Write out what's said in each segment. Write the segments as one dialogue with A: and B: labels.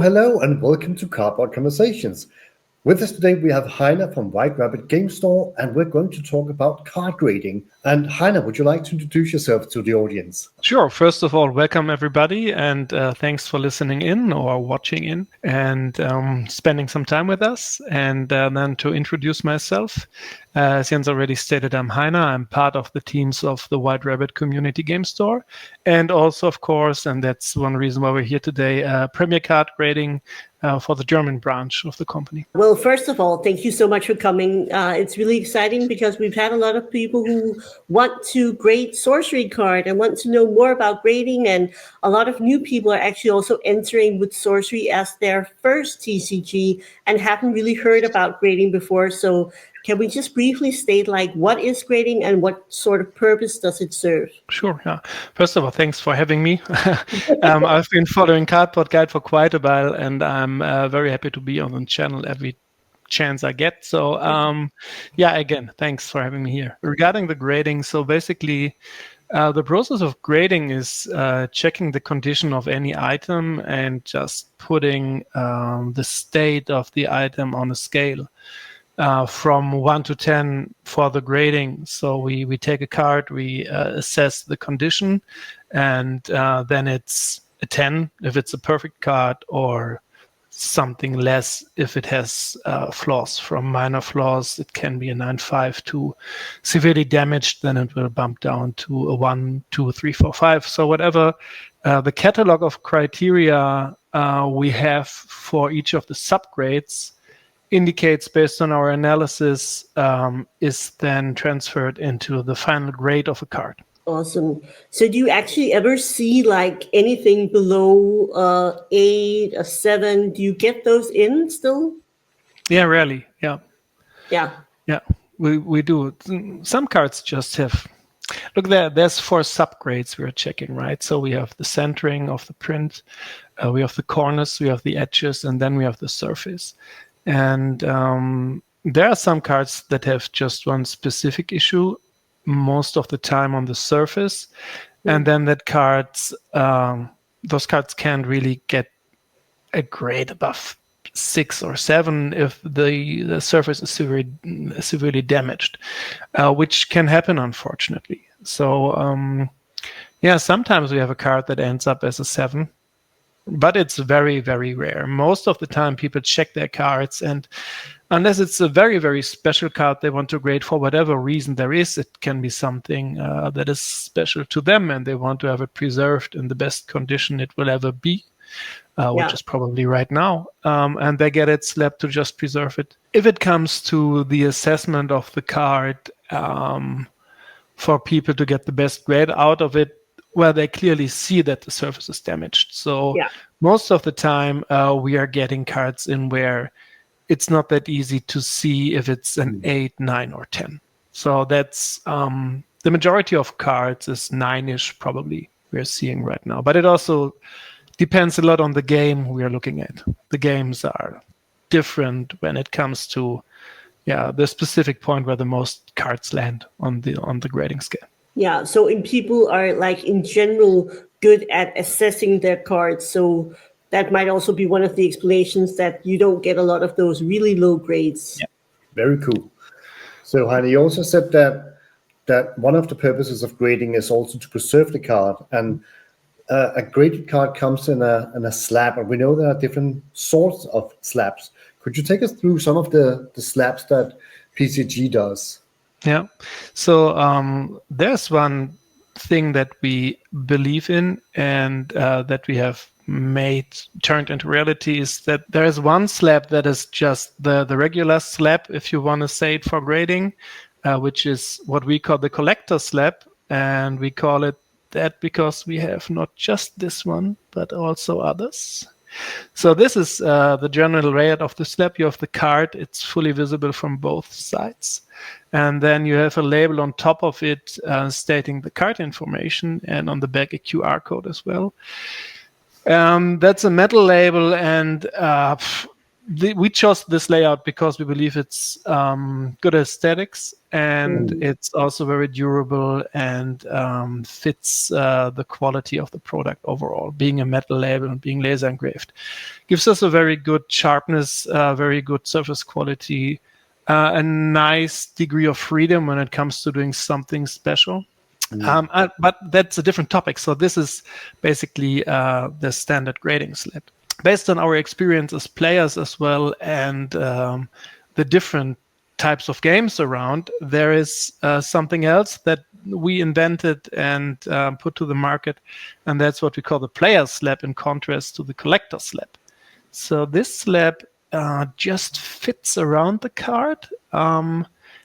A: Hello and welcome to Cardboard Conversations. With us today we have Heiner from White Rabbit Game Store, and we're going to talk about card grading. And Heiner, would you like to introduce yourself to the audience?
B: Sure. First of all, welcome everybody, and thanks for listening in or watching in and spending some time with us. And then to introduce myself, as Jens already stated, I'm Heiner. I'm part of the teams of the White Rabbit Community Game Store, and also, of course, and that's one reason why we're here today, Premier Card Grading for the German branch of the company.
C: Well, first of all, thank you so much for coming. It's really exciting because we've had a lot of people who want to grade sorcery card and want to know more about grading, and a lot of new people are actually also entering with sorcery as their first TCG and haven't really heard about grading before. So can we just briefly state, what is grading and what sort of purpose does it serve?
B: Sure, yeah. First of all, thanks for having me. I've been following Cardboard Guide for quite a while, and I'm very happy to be on the channel every chance I get. So, again, thanks for having me here. Regarding the grading, so basically, the process of grading is checking the condition of any item and just putting the state of the item on a scale. From 1 to 10 for the grading. So we take a card, we assess the condition, and then it's a 10 if it's a perfect card, or something less if it has flaws. From minor flaws, it can be a 9.5 to severely damaged, then it will bump down to a 1, 2, 3, 4, 5. So whatever the catalog of criteria we have for each of the subgrades indicates based on our analysis is then transferred into the final grade of a card.
C: Awesome. So do you actually ever see anything below 8 or 7? Do you get those in still?
B: Yeah, rarely. Yeah.
C: Yeah.
B: Yeah, we do. Some cards just have. Look, there's 4 subgrades we're checking, right? So we have the centering of the print, we have the corners, we have the edges, and then we have the surface. And there are some cards that have just one specific issue most of the time on the surface. And then those cards can't really get a grade above 6 or 7 if the surface is severely damaged, which can happen, unfortunately. So, sometimes we have a card that ends up as a 7. But it's very, very rare. Most of the time, people check their cards, and unless it's a very, very special card they want to grade for whatever reason there is, it can be something that is special to them, and they want to have it preserved in the best condition it will ever be, which is probably right now, and they get it slabbed to just preserve it. If it comes to the assessment of the card for people to get the best grade out of it, well, they clearly see that the surface is damaged. So most of the time, we are getting cards in where it's not that easy to see if it's an 8, 9, or 10. So that's the majority of cards is 9-ish probably we're seeing right now. But it also depends a lot on the game we are looking at. The games are different when it comes to the specific point where the most cards land on the grading scale.
C: Yeah, so people are in general good at assessing their cards. So that might also be one of the explanations that you don't get a lot of those really low grades.
A: Yeah, very cool. So Heiner, you also said that one of the purposes of grading is also to preserve the card, and a graded card comes in a slab, and we know there are different sorts of slabs. Could you take us through some of the slabs that PCG does?
B: Yeah, so there's one thing that we believe in and that we have turned into reality is that there is one slab that is just the regular slab, if you want to say it for grading, which is what we call the collector slab, and we call it that because we have not just this one, but also others. So this is the general layout of the slab. You have the card, it's fully visible from both sides. And then you have a label on top of it stating the card information, and on the back a QR code as well. That's a metal label, and we chose this layout because we believe it's good aesthetics, and it's also very durable and fits the quality of the product overall. Being a metal label and being laser engraved gives us a very good sharpness, very good surface quality, a nice degree of freedom when it comes to doing something special. But that's a different topic. So this is basically the standard grading slab. Based on our experience as players as well, and the different types of games around, there is something else that we invented and put to the market, and that's what we call the player slab, in contrast to the collector slab. So this slab just fits around the card.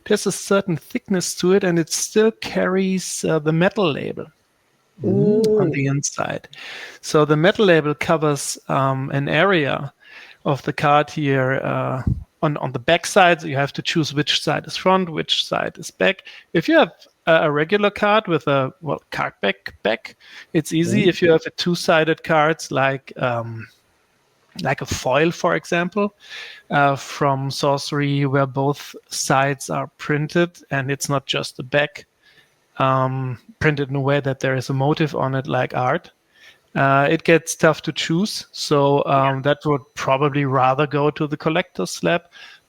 B: There's a certain thickness to it, and it still carries the metal label on the inside. So the metal label covers an area of the card here on the back side. So you have to choose which side is front, which side is back. If you have a regular card with a card back, it's easy. If you have a two-sided cards like a foil, for example, from Sorcery, where both sides are printed and it's not just the back, printed in a way that there is a motif on it, like art. It gets tough to choose, so that would probably rather go to the collector's slab.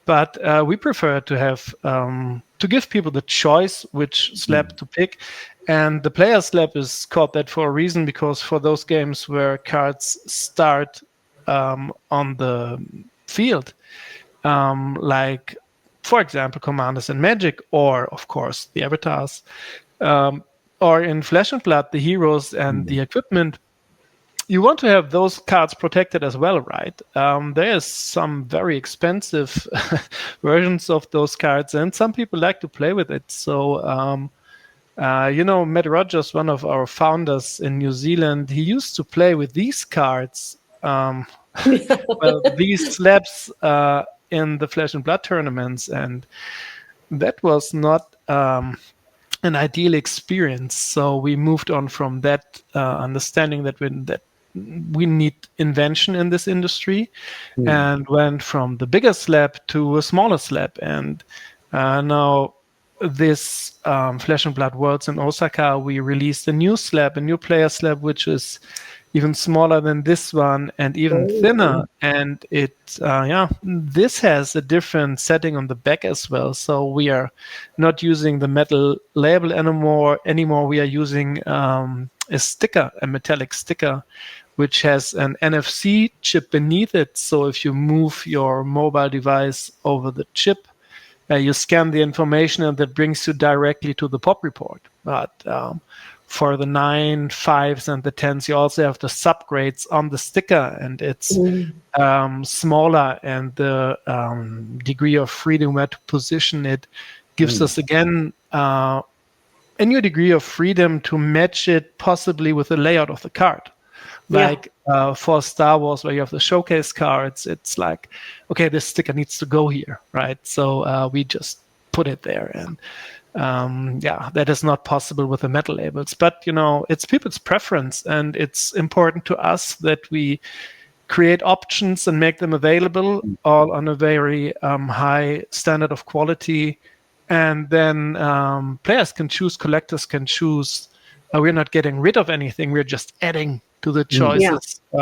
B: But we prefer to have to give people the choice which slab to pick, and the player slab is called that for a reason, because for those games where cards start on the field, like for example Commanders and Magic, or of course the avatars, or in Flesh and Blood, the heroes and the equipment, you want to have those cards protected as well, right? There's some very expensive versions of those cards, and some people like to play with it. So, Matt Rogers, one of our founders in New Zealand, he used to play with these cards, these slabs in the Flesh and Blood tournaments, and that was not an ideal experience. So we moved on from that understanding that we need invention in this industry, and went from the bigger slab to a smaller slab. And now this Flesh and Blood Worlds in Osaka, we released a new slab, a new player slab, which is even smaller than this one and even thinner. And this has a different setting on the back as well. So we are not using the metal label anymore. We are using a sticker, a metallic sticker, which has an NFC chip beneath it. So if you move your mobile device over the chip, you scan the information, and that brings you directly to the pop report. But for the 9, 5s, and the 10s, you also have the subgrades on the sticker, and it's smaller, and the degree of freedom where to position it gives us again a new degree of freedom to match it possibly with the layout of the card. Like for Star Wars, where you have the showcase cards, it's like, okay, this sticker needs to go here, right? So we just put it there, and that is not possible with the metal labels. But it's people's preference, and it's important to us that we create options and make them available, all on a very high standard of quality. And then players can choose, collectors can choose. We're not getting rid of anything. We're just adding to the choices. We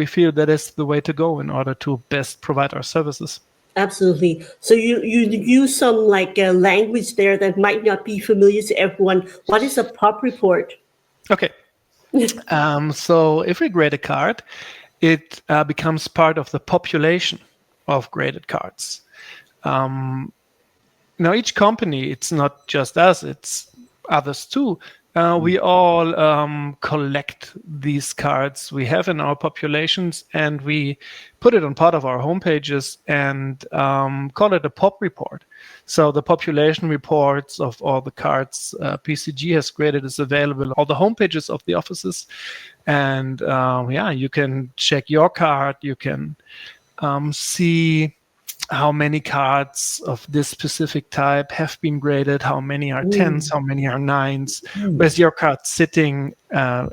B: feel that is the way to go in order to best provide our services.
C: Absolutely. So you use some language there that might not be familiar to everyone. What is a pop report?
B: Okay. So if we grade a card, it becomes part of the population of graded cards. Now each company, it's not just us, it's others too. We all collect these cards we have in our populations, and we put it on part of our homepages and call it a pop report. So the population reports of all the cards PCG has graded is available on all the homepages of the offices. And you can check your card. You can see how many cards of this specific type have been graded, how many are 10s, how many are 9s, where's your card sitting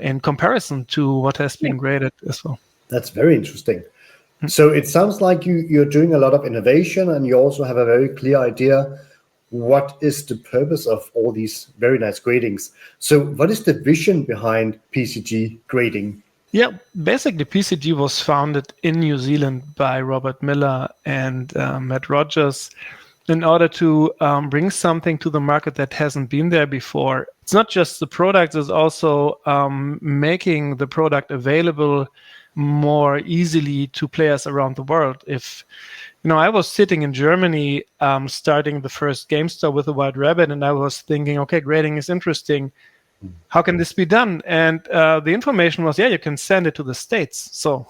B: in comparison to what has been graded as well.
A: That's very interesting. So it sounds like you're doing a lot of innovation, and you also have a very clear idea what is the purpose of all these very nice gradings. So what is the vision behind PCG grading?
B: Yeah, basically PCG was founded in New Zealand by Robert Miller and Matt Rogers in order to bring something to the market that hasn't been there before. It's not just the product, it's also making the product available more easily to players around the world. If I was sitting in Germany starting the first game store with a White Rabbit, and I was thinking, okay, grading is interesting. How can this be done? And the information was, you can send it to the States. So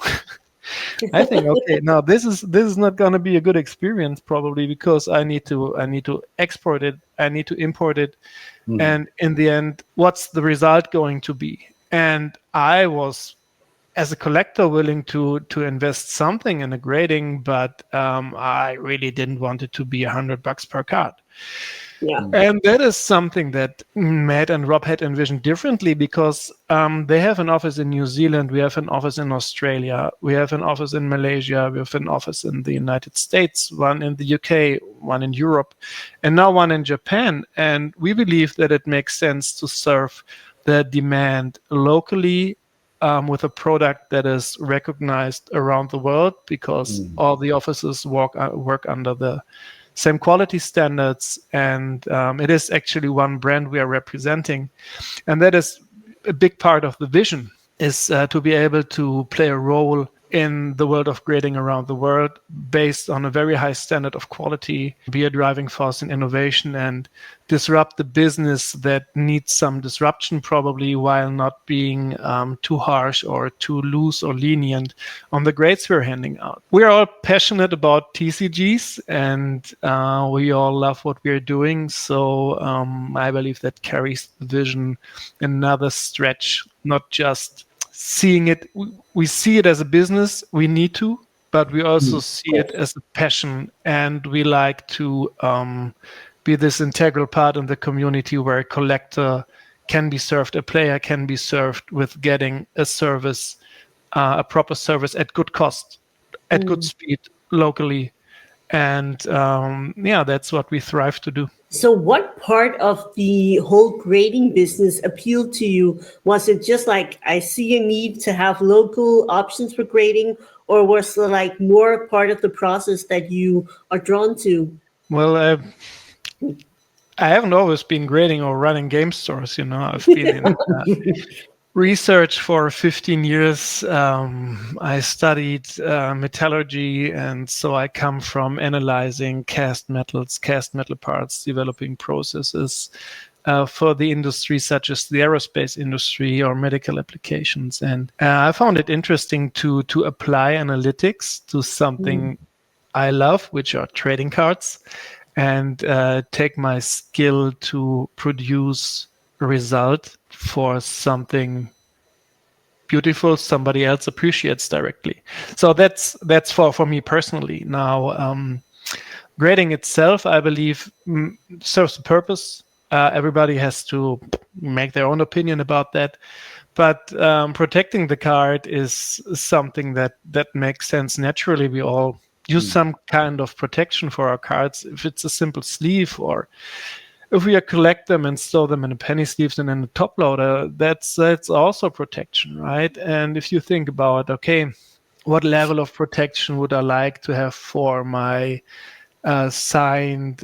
B: I think, okay, now this is not going to be a good experience probably, because I need to export it, I need to import it, and in the end, what's the result going to be? And I was, as a collector, willing to invest something in a grading, but I really didn't want it to be $100 per card.
C: Yeah.
B: And that is something that Matt and Rob had envisioned differently, because they have an office in New Zealand, we have an office in Australia, we have an office in Malaysia, we have an office in the United States, one in the UK, one in Europe, and now one in Japan. And we believe that it makes sense to serve the demand locally with a product that is recognized around the world, because all the offices work under the same quality standards, and it is actually one brand we are representing. And that is a big part of the vision, is to be able to play a role in the world of grading around the world based on a very high standard of quality, be a driving force in innovation, and disrupt the business that needs some disruption probably, while not being too harsh or too loose or lenient on the grades we're handing out. We're all passionate about TCGs, and we all love what we're doing. So I believe that carries the vision another stretch, not just seeing it. We see it as a business, we need to, but we also see it as a passion, and we like to be this integral part in the community where a collector can be served, a player can be served with getting a service, a proper service at good cost, at good speed, locally. And that's what we thrive to do.
C: So what part of the whole grading business appealed to you? Was it just like, I see a need to have local options for grading, or was it like more part of the process that you are drawn to?
B: Well, I haven't always been grading or running game stores. I've been in research for 15 years. I studied metallurgy, and so I come from analyzing cast metal parts, developing processes for the industry, such as the aerospace industry or medical applications. And I found it interesting to apply analytics to something I love, which are trading cards, and take my skill to produce a result for something beautiful somebody else appreciates directly. So that's for me personally. Now, grading itself, I believe, serves a purpose. Everybody has to make their own opinion about that. But protecting the card is something that makes sense naturally. We all use some kind of protection for our cards. If it's a simple sleeve, or if we collect them and store them in a penny sleeves and in a top loader, that's also protection, right? And if you think about, okay, what level of protection would I like to have for my signed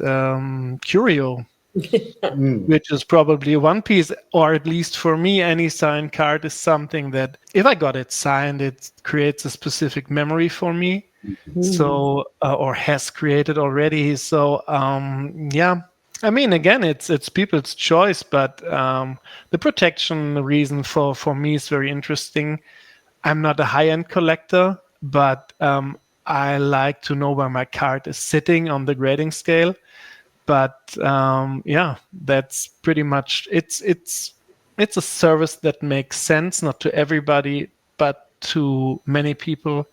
B: curio, which is probably one piece, or at least for me, any signed card is something that if I got it signed, it creates a specific memory for me. So, or has created already. So, I mean, again, it's people's choice, but the protection reason for me is very interesting. I'm not a high-end collector, but I like to know where my card is sitting on the grading scale. But that's pretty much it's a service that makes sense, not to everybody, but to many people.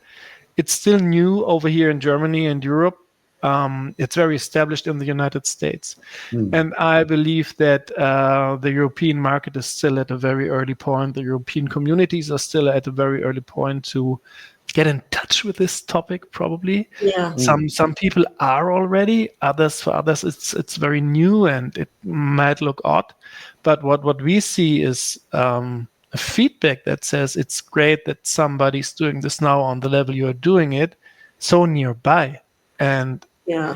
B: It's still new over here in Germany and Europe. It's very established in the United States. And I believe that the European market is still at a very early point. The European communities are still at a very early point to get in touch with this topic. Probably,
C: Yeah.
B: some people are already. For others, it's very new and it might look odd. But what we see is a feedback that says it's great that somebody's doing this now on the level you're doing it, so nearby. And
C: Yeah.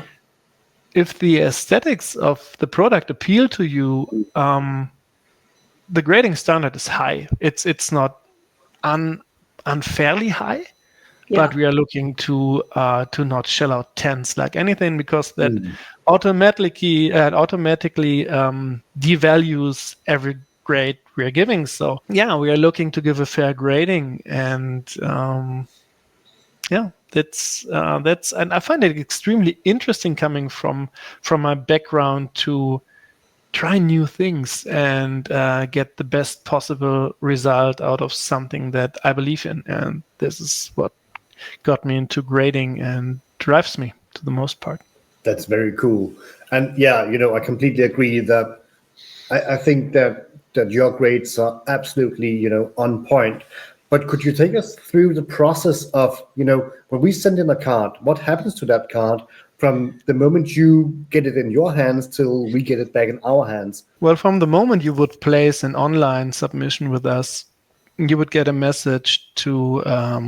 B: if the aesthetics of the product appeal to you, the grading standard is high. It's not unfairly high,
C: Yeah.
B: but we are looking to not shell out tens like anything, because that automatically devalues every grade we are giving. So yeah, we are looking to give a fair grading, and that's and I find it extremely interesting coming from my background to try new things and get the best possible result out of something that I believe in. And this is what got me into grading and drives me to the most part.
A: That's very cool. And yeah, I completely agree that I think that your grades are absolutely, on point. But could you take us through the process of, when we send in a card, what happens to that card from the moment you get it in your hands till we get it back in our hands?
B: Well, from the moment you would place an online submission with us, you would get a message to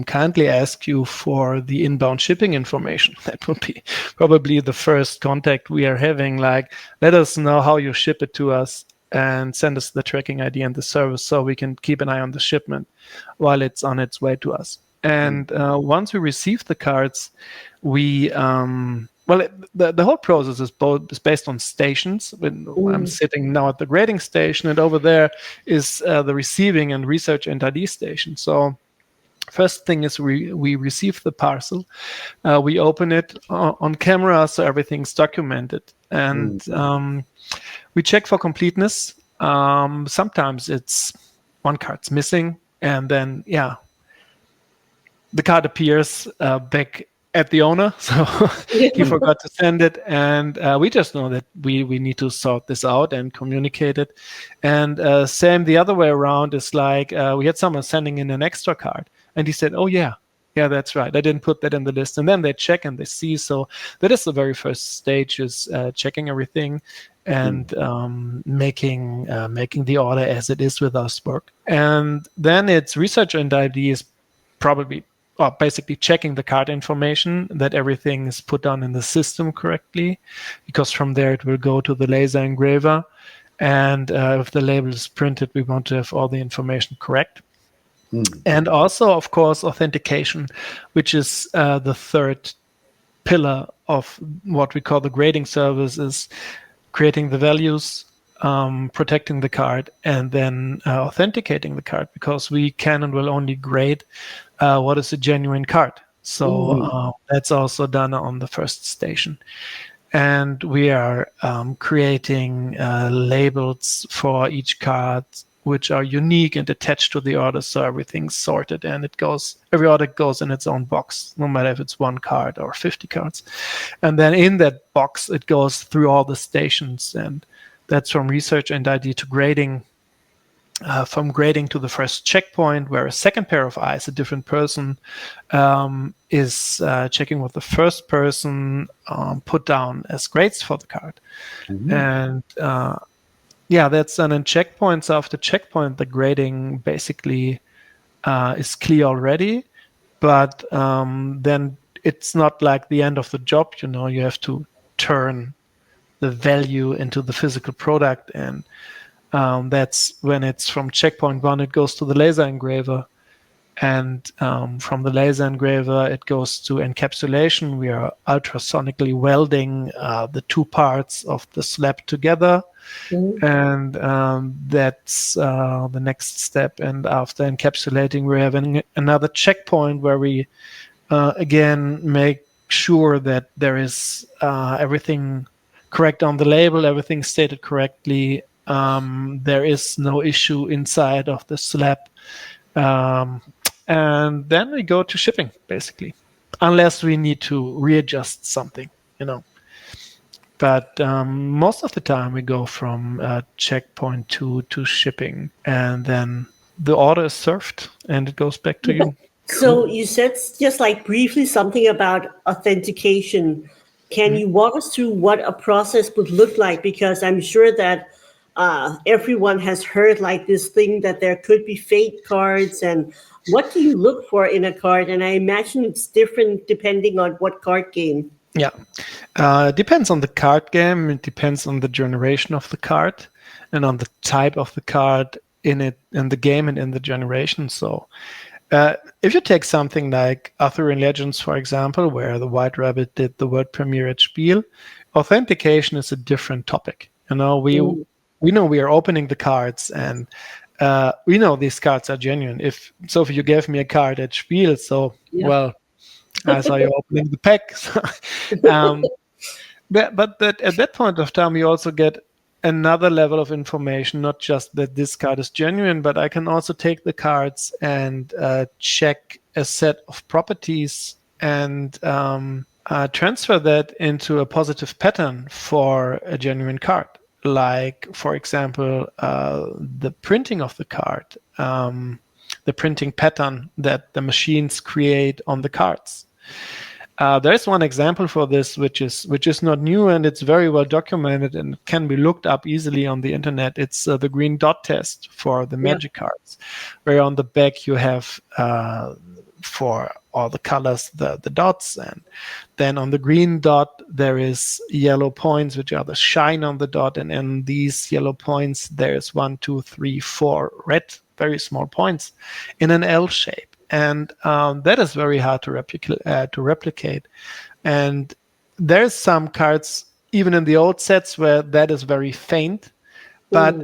B: kindly ask you for the inbound shipping information. That would be probably the first contact we are having. Like, let us know how you ship it to us and send us the tracking ID and the service so we can keep an eye on the shipment while it's on its way to us. And once we receive the cards, we the whole process is based on stations. I'm sitting now at the grading station, and over there is the receiving and research and ID station. So first thing is we receive the parcel, we open it on camera so everything's documented, and we check for completeness. Sometimes it's one card's missing, and then the card appears back at the owner, so he forgot to send it, and we just know that we need to sort this out and communicate it. And same the other way around is like we had someone sending in an extra card, and he said, "Oh yeah, that's right, I didn't put that in the list." And then they check and they see. So that is the very first stage, is checking everything and making the order as it is with us work. And then it's research and ID is probably basically checking the card information, that everything is put down in the system correctly, because from there it will go to the laser engraver. And if the label is printed, we want to have all the information correct. And also, of course, authentication, which is the third pillar of what we call the grading service, is creating the values, protecting the card, and then authenticating the card, because we can and will only grade what is a genuine card. So that's also done on the first station. And we are creating labels for each card, which are unique and attached to the order, so everything's sorted, and every order goes in its own box, no matter if it's one card or 50 cards. And then in that box, it goes through all the stations, and that's from research and ID to grading. From grading to the first checkpoint, where a second pair of eyes, a different person, is checking what the first person put down as grades for the card. And that's done in checkpoints. After checkpoint, the grading basically is clear already, but then it's not like the end of the job. You have to turn the value into the physical product, and that's when it's from checkpoint 1, it goes to the laser engraver, and from the laser engraver it goes to encapsulation. We are ultrasonically welding the two parts of the slab together, and that's the next step. And after encapsulating, we're having another checkpoint where we again make sure that there is everything correct on the label, everything stated correctly. There is no issue inside of the slab. And then we go to shipping, basically, unless we need to readjust something, But most of the time we go from checkpoint 2 to shipping, and then the order is served and it goes back to you.
C: So you said just like briefly something about authentication. Can you walk us through what a process would look like? Because I'm sure that everyone has heard like this thing that there could be fake cards, and what do you look for in a card? And I imagine it's different depending on what card game.
B: Yeah, it depends on the card game. It depends on the generation of the card and on the type of the card in the game and in the generation. So if you take something like Arthurian Legends, for example, where the White Rabbit did the world premiere at Spiel, authentication is a different topic. We know we are opening the cards, and we know these cards are genuine. If you gave me a card at Spiel, well, I saw you opening the pack. But at that point of time, you also get another level of information, not just that this card is genuine, but I can also take the cards and check a set of properties and transfer that into a positive pattern for a genuine card. Like, for example, the printing of the card, the printing pattern that the machines create on the cards. There is one example for this, which is not new, and it's very well documented and can be looked up easily on the internet. It's the green dot test for the Magic cards, where on the back you have for all the colors the dots, and then on the green dot there is yellow points, which are the shine on the dot, and in these yellow points there is 1, 2, 3, 4 red, very small points in an L shape. And that is very hard to replicate. And there's some cards, even in the old sets, where that is very faint, but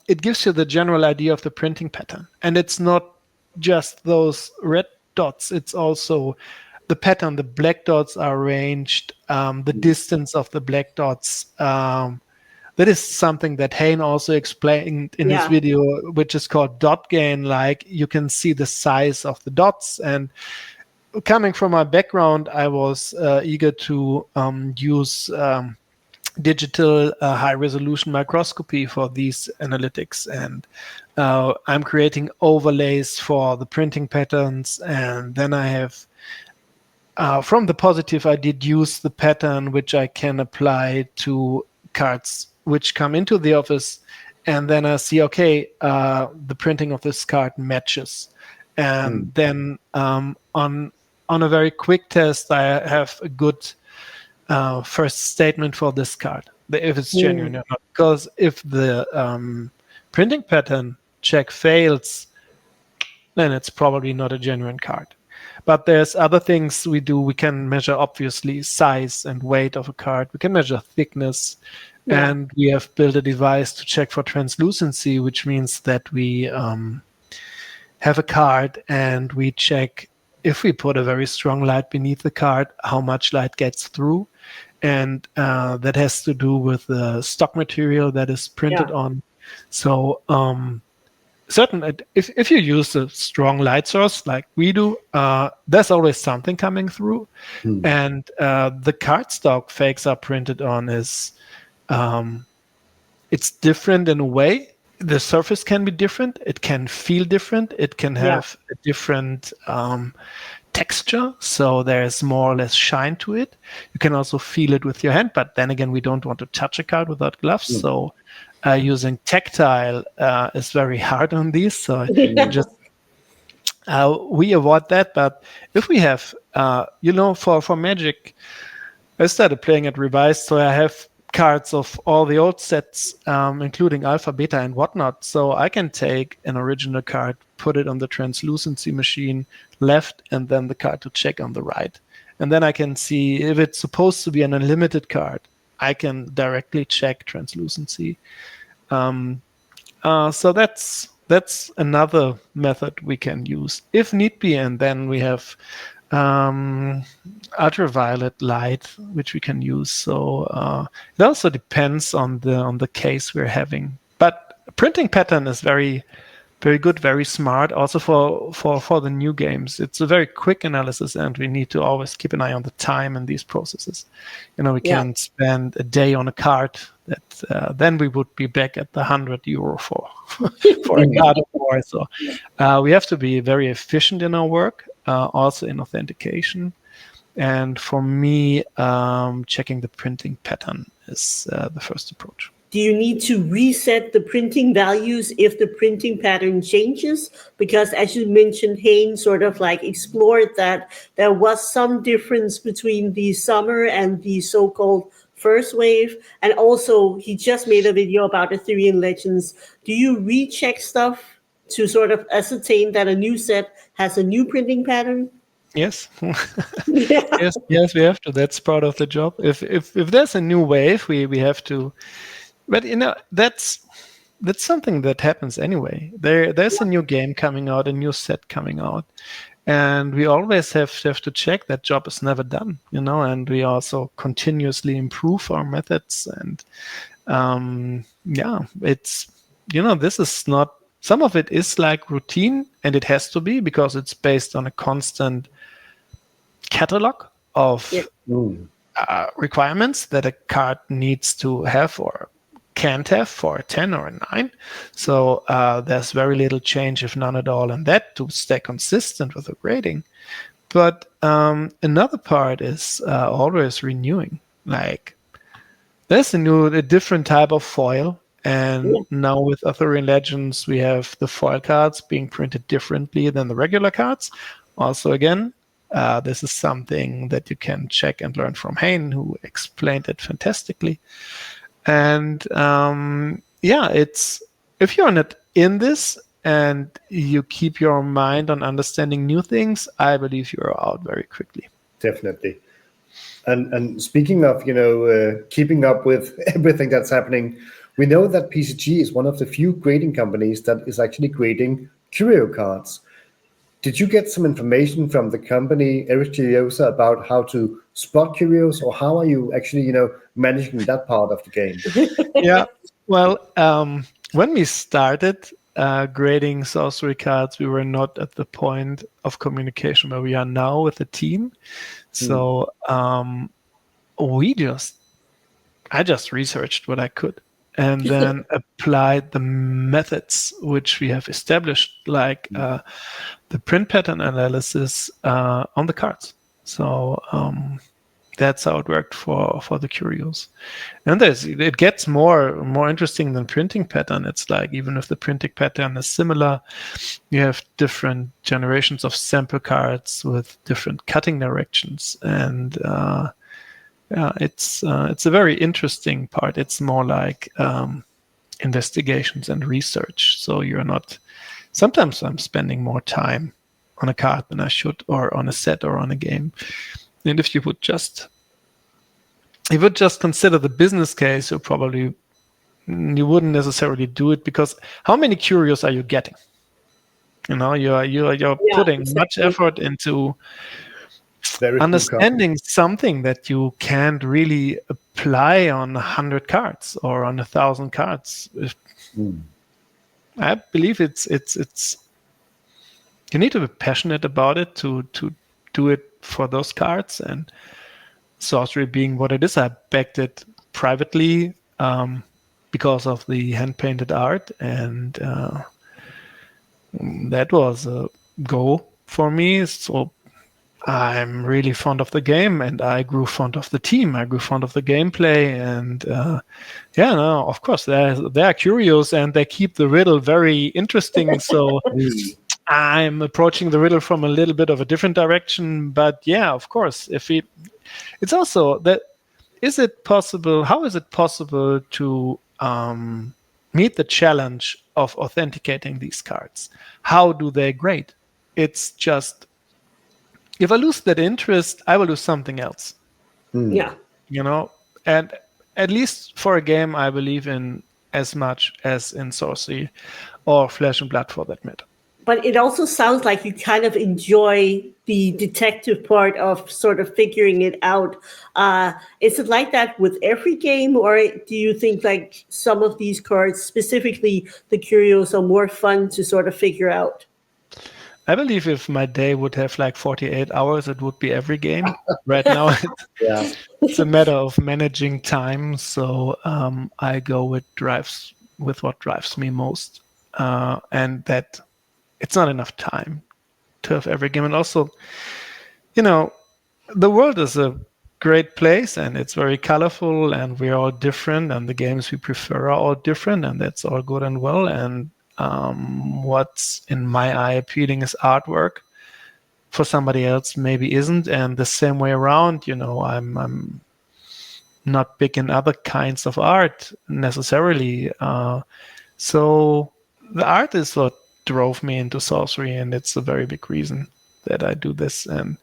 B: it gives you the general idea of the printing pattern. And it's not just those red dots, it's also the pattern. The black dots are arranged, the distance of the black dots. That is something that Hein also explained in his video, which is called dot gain. Like, you can see the size of the dots. And coming from my background, I was eager to use digital high-resolution microscopy for these analytics. And I'm creating overlays for the printing patterns. And then I have, from the positive, I deduce the pattern, which I can apply to cards which come into the office, and then I see, okay, the printing of this card matches. And then on a very quick test, I have a good first statement for this card, if it's genuine or not. Because if the printing pattern check fails, then it's probably not a genuine card. But there's other things we do. We can measure, obviously, size and weight of a card. We can measure thickness. And we have built a device to check for translucency, which means that we have a card and we check, if we put a very strong light beneath the card, how much light gets through. And that has to do with the stock material that is printed on. So if you use a strong light source like we do, there's always something coming through. And the cardstock fakes are printed on is, it's different in a way. The surface can be different. It can feel different. It can have a different texture. So there's more or less shine to it. You can also feel it with your hand. But then again, we don't want to touch a card without gloves. So using tactile is very hard on these. So just we avoid that. But if we have, for Magic, I started playing at Revised. So I have cards of all the old sets, including alpha, beta, and whatnot. So I can take an original card, put it on the translucency machine left, and then the card to check on the right. And then I can see if it's supposed to be an unlimited card, I can directly check translucency. So that's another method we can use if need be. And then we have ultraviolet light, which we can use. So it also depends on the case we're having. But printing pattern is very very good, very smart. Also for the new games, it's a very quick analysis, and we need to always keep an eye on the time in these processes. We can't spend a day on a card. That then we would be back at the €100 for a card of war. So we have to be very efficient in our work, also in authentication. And for me, checking the printing pattern is the first approach.
C: Do you need to reset the printing values if the printing pattern changes? Because as you mentioned, Hein sort of like explored that there was some difference between the summer and the so-called first wave. And also he just made a video about Ethereum Legends. Do you recheck stuff to sort of ascertain that a new set has a new printing pattern?
B: Yes. yes, we have to. That's part of the job. If there's a new wave, we have to. But that's something that happens anyway. There's a new game coming out, a new set coming out, and we always have to check. That job is never done, and we also continuously improve our methods. And it's this is not. Some of it is like routine, and it has to be because it's based on a constant catalog of requirements that a card needs to have or can't have for a 10 or a 9. So there's very little change, if none at all, in that to stay consistent with the grading. But another part is always renewing. Like there's a different type of foil. And now with Ethereum Legends, we have the foil cards being printed differently than the regular cards. Also, again, this is something that you can check and learn from Hein, who explained it fantastically. And it's if you're not in this and you keep your mind on understanding new things, I believe you're out very quickly.
A: Definitely. And speaking of keeping up with everything that's happening, we know that PCG is one of the few grading companies that is actually grading curio cards. Did you get some information from the company Eric Chiosa about how to spot curios, or how are you actually, managing that part of the game?
B: Yeah, well, when we started grading sorcery cards, we were not at the point of communication where we are now with the team. So I just researched what I could, and then applied the methods which we have established, like the print pattern analysis on the cards. So that's how it worked for the curios. And it gets more interesting than printing pattern. It's like even if the printing pattern is similar, you have different generations of sample cards with different cutting directions, and it's a very interesting part. It's more like investigations and research. So you're not. Sometimes I'm spending more time on a card than I should, or on a set, or on a game. And if you would just consider the business case, you wouldn't necessarily do it, because how many curios are you getting? You're putting much effort into understanding something that you can't really apply on 100 cards or on 1,000 cards. I believe it's you need to be passionate about it to do it for those cards. And sorcery being what it is, I backed it privately because of the hand-painted art, and that was a go for me. So I'm really fond of the game, and I grew fond of the team. I grew fond of the gameplay, and of course, they are curious, and they keep the riddle very interesting. So I'm approaching the riddle from a little bit of a different direction. But yeah, of course, it's also that. Is it possible? How is it possible to meet the challenge of authenticating these cards? How do they grade? It's just, if I lose that interest, I will do something else.
C: Yeah.
B: And at least for a game, I believe in as much as in sorcery or Flesh and Blood, for that matter.
C: But it also sounds like you kind of enjoy the detective part of sort of figuring it out. Is it like that with every game, or do you think like some of these cards, specifically the curios, are more fun to sort of figure out?
B: I believe if my day would have like 48 hours, it would be every game. Right now,
A: Yeah.
B: it's a matter of managing time. So I go with what drives me most, and that it's not enough time to have every game. And also, the world is a great place and it's very colorful and we're all different and the games we prefer are all different and that's all good and well. And what's in my eye appealing is artwork. For somebody else, maybe isn't. And the same way around, I'm not big in other kinds of art necessarily. So the art is what drove me into sorcery, and it's a very big reason that I do this. And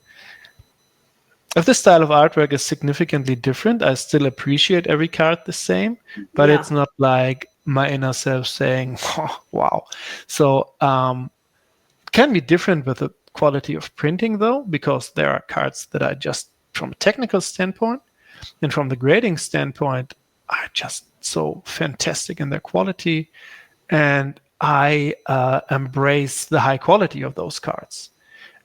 B: if the style of artwork is significantly different, I still appreciate every card the same, but
C: Yeah.
B: it's not like my inner self saying, oh, wow. So it can be different with the quality of printing, though, because there are cards that are just, from a technical standpoint and from the grading standpoint, are just so fantastic in their quality. And I embrace the high quality of those cards.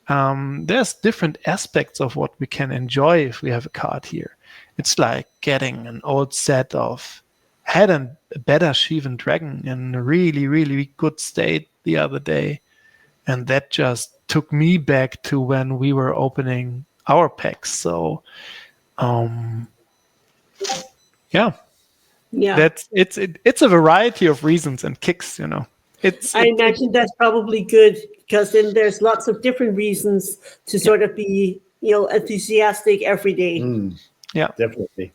B: There's different aspects of what we can enjoy if we have a card here. It's like getting an old set of Head and Better Sheevan Dragon in a really, really good state the other day. And that just took me back to when we were opening our packs. So, yeah.
C: Yeah.
B: It's a variety of reasons and kicks,
C: I imagine that's probably good because then there's lots of different reasons to sort of be, enthusiastic every day.
B: Yeah.
A: Definitely.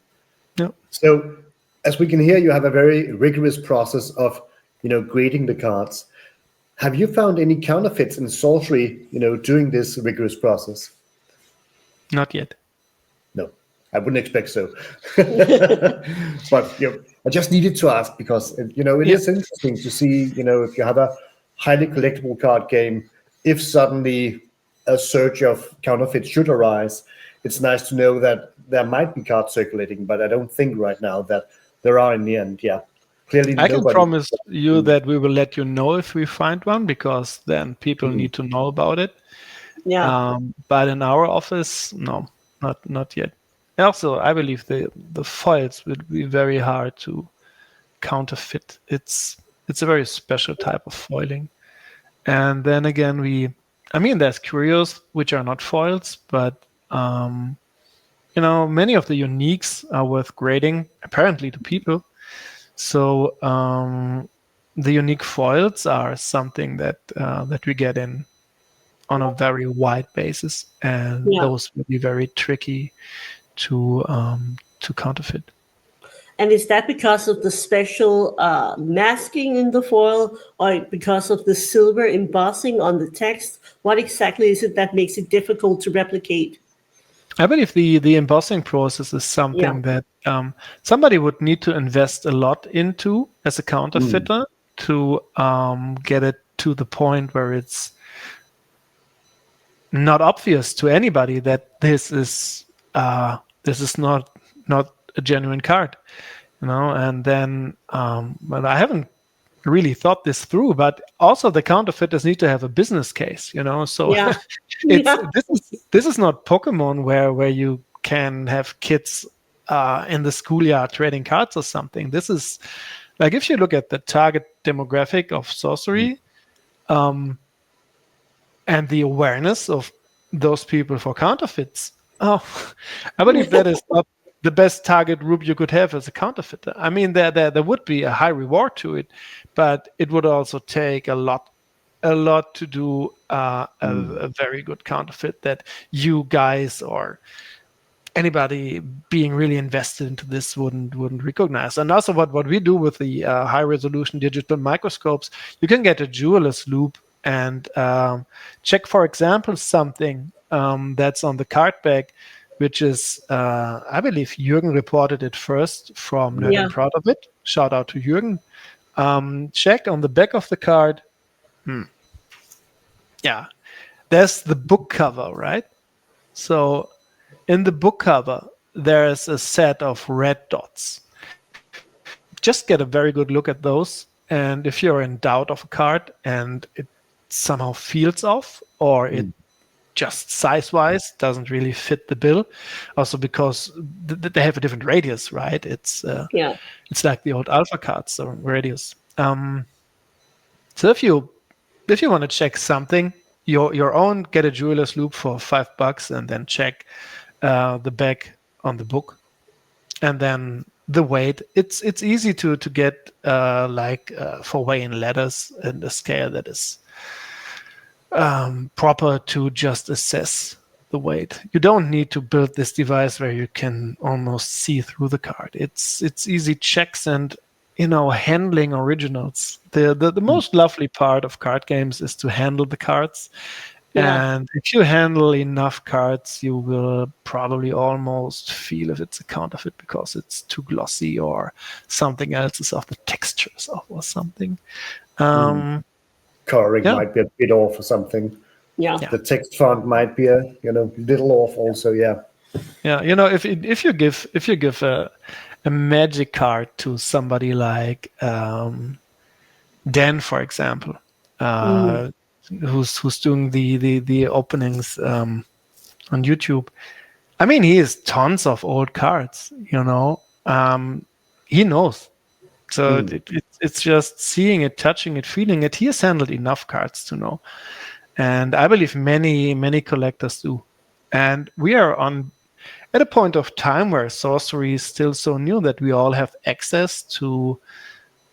B: Yeah.
A: So, as we can hear, you have a very rigorous process of, grading the cards. Have you found any counterfeits in sorcery, during this rigorous process?
B: Not yet.
A: No, I wouldn't expect so. But I just needed to ask because it is interesting to see, if you have a highly collectible card game, if suddenly a surge of counterfeits should arise, it's nice to know that there might be cards circulating, but I don't think right now that there are in the end. Yeah. Clearly,
B: I can promise you that we will let you know if we find one, because then people need to know about it.
C: Yeah.
B: But in our office, no, not yet. Also, I believe the foils would be very hard to counterfeit. It's a very special type of foiling. And then again, there's curios which are not foils, but many of the uniques are worth grading, apparently, to people. So the unique foils are something that we get in on a very wide basis, and those will be very tricky to counterfeit.
C: And is that because of the special masking in the foil, or because of the silver embossing on the text? What exactly is it that makes it difficult to replicate?
B: I believe the embossing process is something that somebody would need to invest a lot into as a counterfeiter to get it to the point where it's not obvious to anybody that this is not a genuine card, And then, but I haven't really thought this through, but also the counterfeiters need to have a business case, So this is not Pokemon where you can have kids in the schoolyard trading cards or something. This is like, if you look at the target demographic of sorcery, and the awareness of those people for counterfeits. I believe that is not the best target group you could have as a counterfeiter. There would be a high reward to it, but it would also take a lot to do a very good counterfeit that you guys or anybody being really invested into this wouldn't recognize. And also what we do with the high resolution digital microscopes, you can get a jeweler's loop and check, for example, something that's on the card back, which is, I believe Jürgen reported it first from Nerd and Proud of It. Shout out to Jürgen. Check on the back of the card. Yeah, there's the book cover, right? So in the book cover, there's a set of red dots. Just get a very good look at those. And if you're in doubt of a card and it somehow feels off, or it just size-wise doesn't really fit the bill, also because they have a different radius, right? It's like the old alpha cards, so radius. So if you want to check something, your own, get a jeweler's loop for $5 and then check the back on the book, and then the weight. It's easy to get for weighing letters and a scale that is proper to just assess the weight. You don't need to build this device where you can almost see through the card. It's easy checks and handling originals. The most lovely part of card games is to handle the cards. Yeah. And if you handle enough cards, you will probably almost feel if it's a counterfeit because it's too glossy or something else is off, the textures off or something.
A: Coloring might be a bit off or something.
C: Yeah.
A: The text font might be a little off also. Yeah.
B: Yeah. If you give a magic card to somebody like Dan, for example, who's doing the openings on YouTube. I mean, he has tons of old cards, he knows. So it's just seeing it, touching it, feeling it. He has handled enough cards to know. And I believe many, many collectors do. And we are at a point of time where sorcery is still so new that we all have access to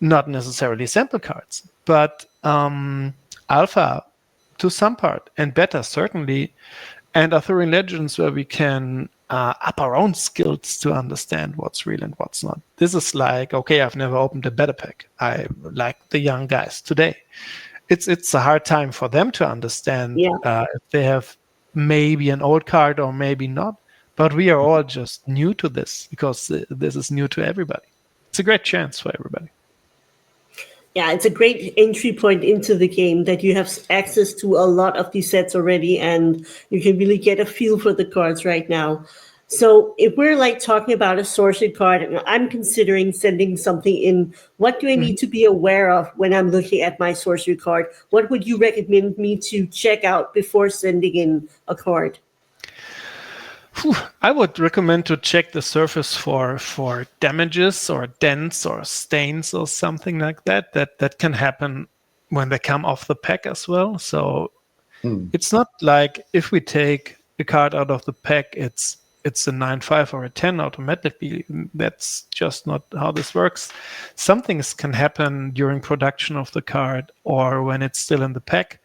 B: not necessarily sample cards, but alpha to some part, and beta certainly, and Arthurian Legends where we can up our own skills to understand what's real and what's not. This is like, okay, I've never opened a beta pack. I like the young guys today. It's a hard time for them to understand if they have maybe an old card or maybe not. But we are all just new to this because this is new to everybody. It's a great chance for everybody.
C: Yeah, it's a great entry point into the game that you have access to a lot of these sets already, and you can really get a feel for the cards right now. So if we're talking about a sorcery card, and I'm considering sending something in, what do I need to be aware of when I'm looking at my sorcery card? What would you recommend me to check out before sending in a card?
B: I would recommend to check the surface for damages or dents or stains or something like that. That can happen when they come off the pack as well. So it's not like if we take a card out of the pack, it's a 9/5 or a 10 automatically. That's just not how this works. Some things can happen during production of the card or when it's still in the pack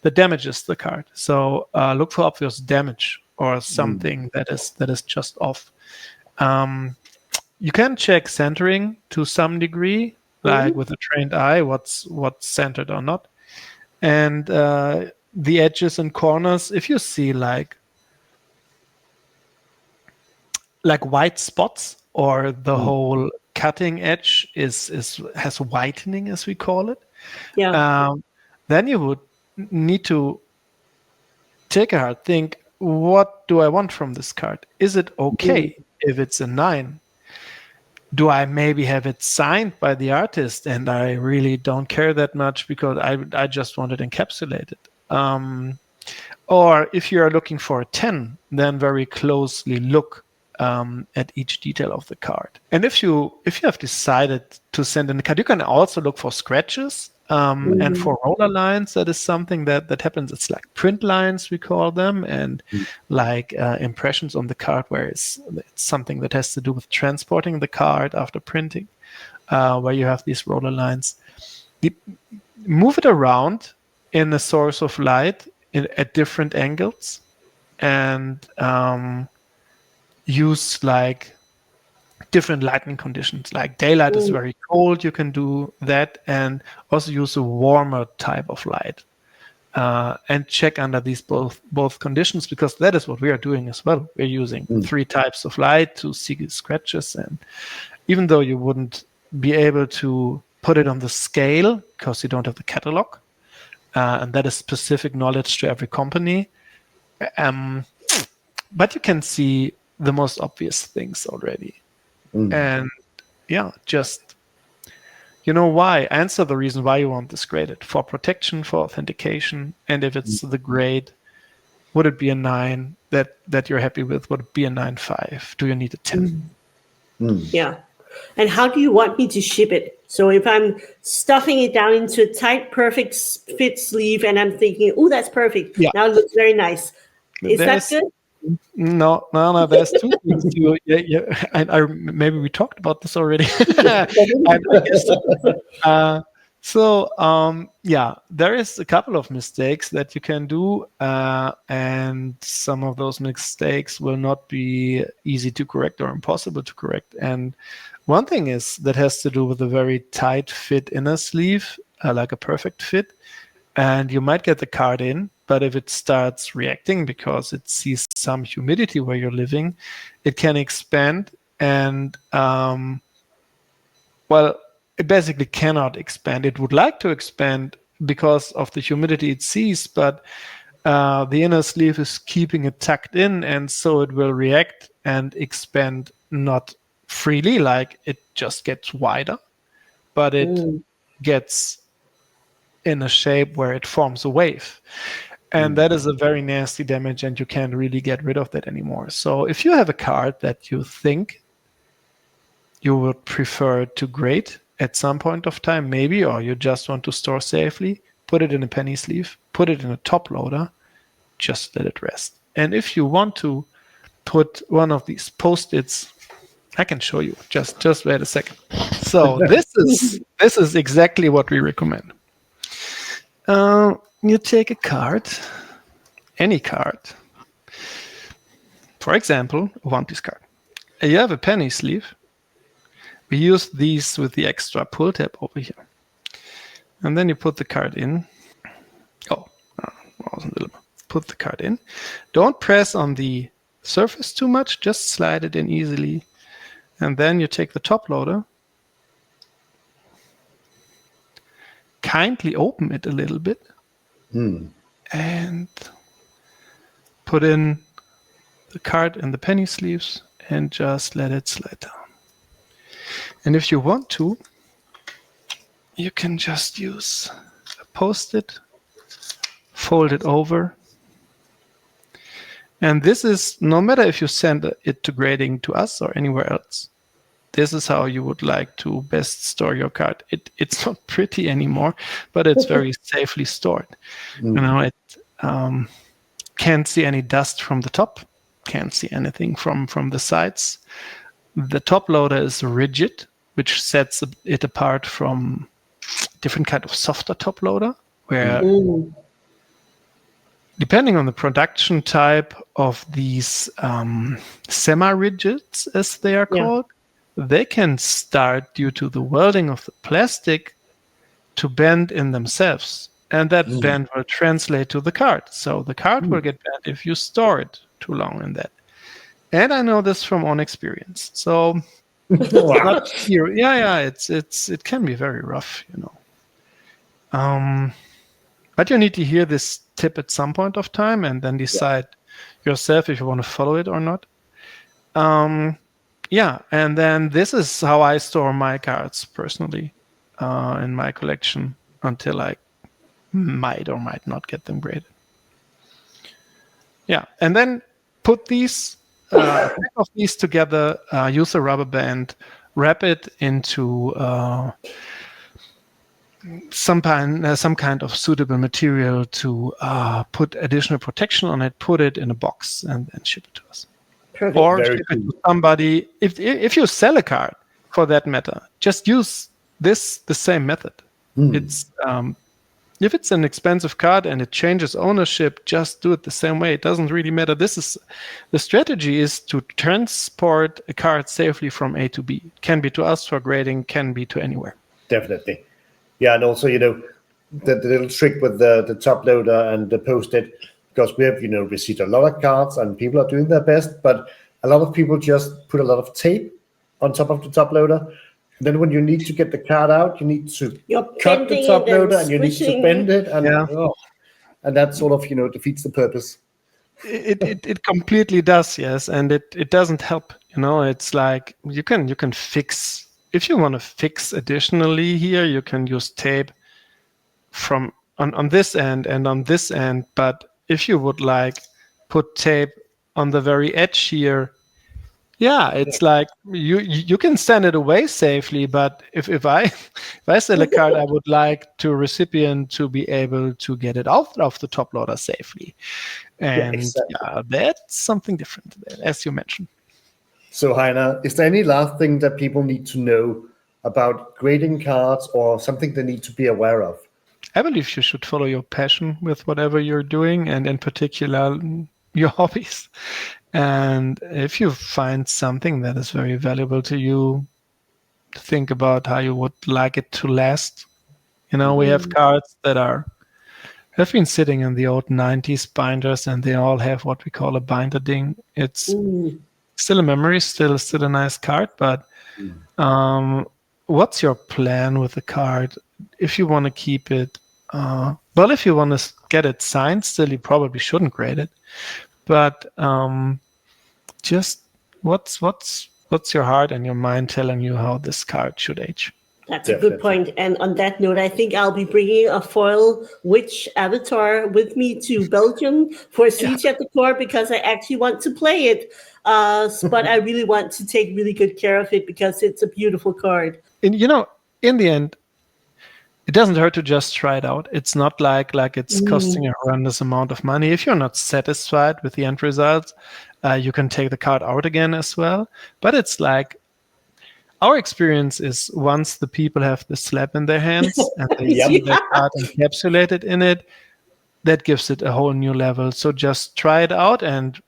B: that damages the card. So look for obvious damage or something that is just off. You can check centering to some degree, like with a trained eye, what's centered or not. And the edges and corners, if you see like white spots or the whole cutting edge has whitening, as we call it, then you would need to take a hard think, what do I want from this card? Is it okay if it's a 9? Do I maybe have it signed by the artist and I really don't care that much because I just want it encapsulated? Or if you are looking for a 10, then very closely look at each detail of the card. And if you have decided to send in a card, you can also look for scratches. And for roller lines, that is something that happens. It's like print lines, we call them, and like impressions on the card where it's something that has to do with transporting the card after printing, where you have these roller lines. Move it around in a source of light at different angles and use like different lighting conditions. Like daylight is very cold, you can do that, and also use a warmer type of light and check under these both conditions, because that is what we are doing as well. We're using 3 types of light to see scratches, and even though you wouldn't be able to put it on the scale because you don't have the catalog, and that is specific knowledge to every company. But you can see the most obvious things already. And yeah, just, why? Answer the reason why you want this graded. For protection, for authentication, and if it's the grade, would it be a 9 that you're happy with? Would it be a 9.5? Do you need a 10?
C: Yeah. And how do you want me to ship it? So if I'm stuffing it down into a tight, perfect fit sleeve, and I'm thinking, oh, that's perfect.
B: Yeah.
C: Now it looks very nice. Is that good?
B: No. There's two things. I maybe we talked about this already. I guess. There is a couple of mistakes that you can do, and some of those mistakes will not be easy to correct or impossible to correct. And one thing is that has to do with a very tight fit inner sleeve, like a perfect fit. And you might get the card in, but if it starts reacting because it sees some humidity where you're living, it can expand. And, it basically cannot expand. It would like to expand because of the humidity it sees, but the inner sleeve is keeping it tucked in, and so it will react and expand not freely, like it just gets wider, but it gets in a shape where it forms a wave. And that is a very nasty damage, and you can't really get rid of that anymore. So if you have a card that you think you would prefer to grade at some point of time, maybe, or you just want to store safely, put it in a penny sleeve, put it in a top loader, just let it rest. And if you want to put one of these Post-its, I can show you. Just wait a second. So this is exactly what we recommend. You take a card, any card. For example, a One Piece card. You have a penny sleeve. We use these with the extra pull tab over here. And then you put the card in. Put the card in. Don't press on the surface too much, just slide it in easily. And then you take the top loader, kindly open it a little bit, and put in the card in the penny sleeves and just let it slide down. And if you want to, you can just use a Post-it, fold it over. And this is, no matter if you send it to grading to us or anywhere else, this is how you would like to best store your card. It's not pretty anymore, but it's very safely stored. It can't see any dust from the top, can't see anything from the sides. The top loader is rigid, which sets it apart from different kind of softer top loader, where depending on the production type of these semi-rigids, as they are called, they can start, due to the welding of the plastic, to bend in themselves. And that bend will translate to the card. So the card will get bent if you store it too long in that. And I know this from own experience. So it can be very rough, But you need to hear this tip at some point of time and then decide yourself if you want to follow it or not. And then this is how I store my cards personally in my collection until I might or might not get them graded. Yeah, and then put these of these together, use a rubber band, wrap it into some kind of suitable material to put additional protection on it, put it in a box, and ship it to us.
C: Perfect.
B: Or ship it to somebody. If you sell a card, for that matter, just use the same method. It's if it's an expensive card and it changes ownership, just do it the same way. It doesn't really matter. The strategy is to transport a card safely from A to B. It can be to us for grading, can be to anywhere.
A: Definitely. Yeah, and also, the little trick with the top loader and the Post-it, because we have, received a lot of cards and people are doing their best, but a lot of people just put a lot of tape on top of the top loader. Then when you need to get the card out, you need to
C: You're
A: cut the
C: bending
A: top
C: it and
A: loader and you need to
C: squishing.
A: bend it, and
B: Yeah.
A: and that sort of defeats the purpose.
B: It completely does, yes, and it doesn't help. It's like you can fix if you want to fix additionally here. You can use tape from on this end and on this end, but if you would like put tape on the very edge here, yeah, it's like you can send it away safely, but if I sell a card, I would like to recipient to be able to get it off the top loader safely, and
A: exactly.
B: that's something different, as you mentioned.
A: So Heiner, is there any last thing that people need to know about grading cards, or something they need to be aware of?
B: I believe you should follow your passion with whatever you're doing, and in particular your hobbies. And if you find something that is very valuable to you, think about how you would like it to last. We have cards that have been sitting in the old 90s binders, and they all have what we call a binder ding. It's still a memory, still a nice card, but what's your plan with the card? If you want to keep it, if you want to get it signed, still you probably shouldn't grade it. But just what's your heart and your mind telling you how this card should age?
C: That's a good point. And on that note, I think I'll be bringing a foil witch avatar with me to Belgium for Siege at the Core, because I actually want to play it. But I really want to take really good care of it because it's a beautiful card.
B: And in the end, it doesn't hurt to just try it out. It's not like it's costing a horrendous amount of money. If you're not satisfied with the end results, you can take the card out again as well. But it's like, our experience is once the people have the slab in their hands and they see the card encapsulated in it, that gives it a whole new level. So just try it out and,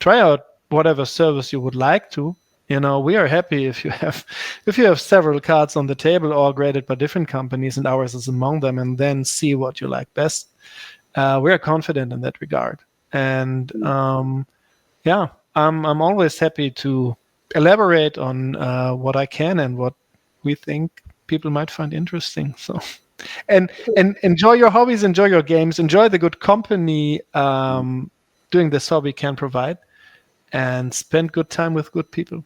B: try out whatever service you would like to. We are happy if you have several cards on the table, all graded by different companies, and ours is among them, and then see what you like best. We are confident in that regard. And I'm always happy to elaborate on what I can and what we think people might find interesting. So, and enjoy your hobbies, enjoy your games, enjoy the good company doing this hobby can provide, and spend good time with good people.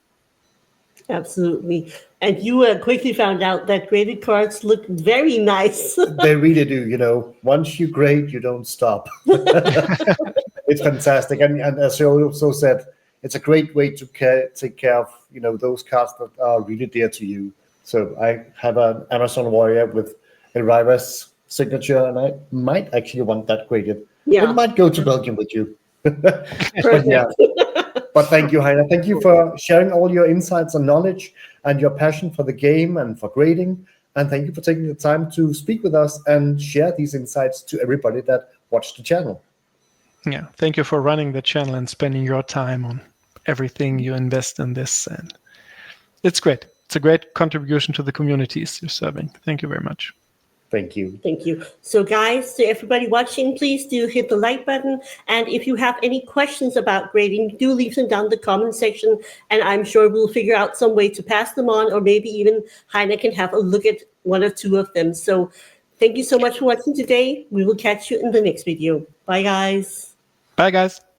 C: Absolutely. And you quickly found out that graded cards look very nice.
A: They really do. Once you grade, you don't stop. It's fantastic. And as you also said, it's a great way to take care of, those cards that are really dear to you. So I have an Amazon Warrior with Elvira's signature, and I might actually want that graded.
C: Yeah.
A: I might go to Belgium with you. But thank you, Heiner. Thank you for sharing all your insights and knowledge and your passion for the game and for grading. And thank you for taking the time to speak with us and share these insights to everybody that watched the channel.
B: Yeah, thank you for running the channel and spending your time on everything you invest in this. And it's great. It's a great contribution to the communities you're serving. Thank you very much.
A: Thank you.
C: Thank you. So guys, to everybody watching, please do hit the like button. And if you have any questions about grading, do leave them down in the comment section. And I'm sure we'll figure out some way to pass them on, or maybe even Heiner can have a look at one or two of them. So thank you so much for watching today. We will catch you in the next video. Bye, guys.
B: Bye, guys.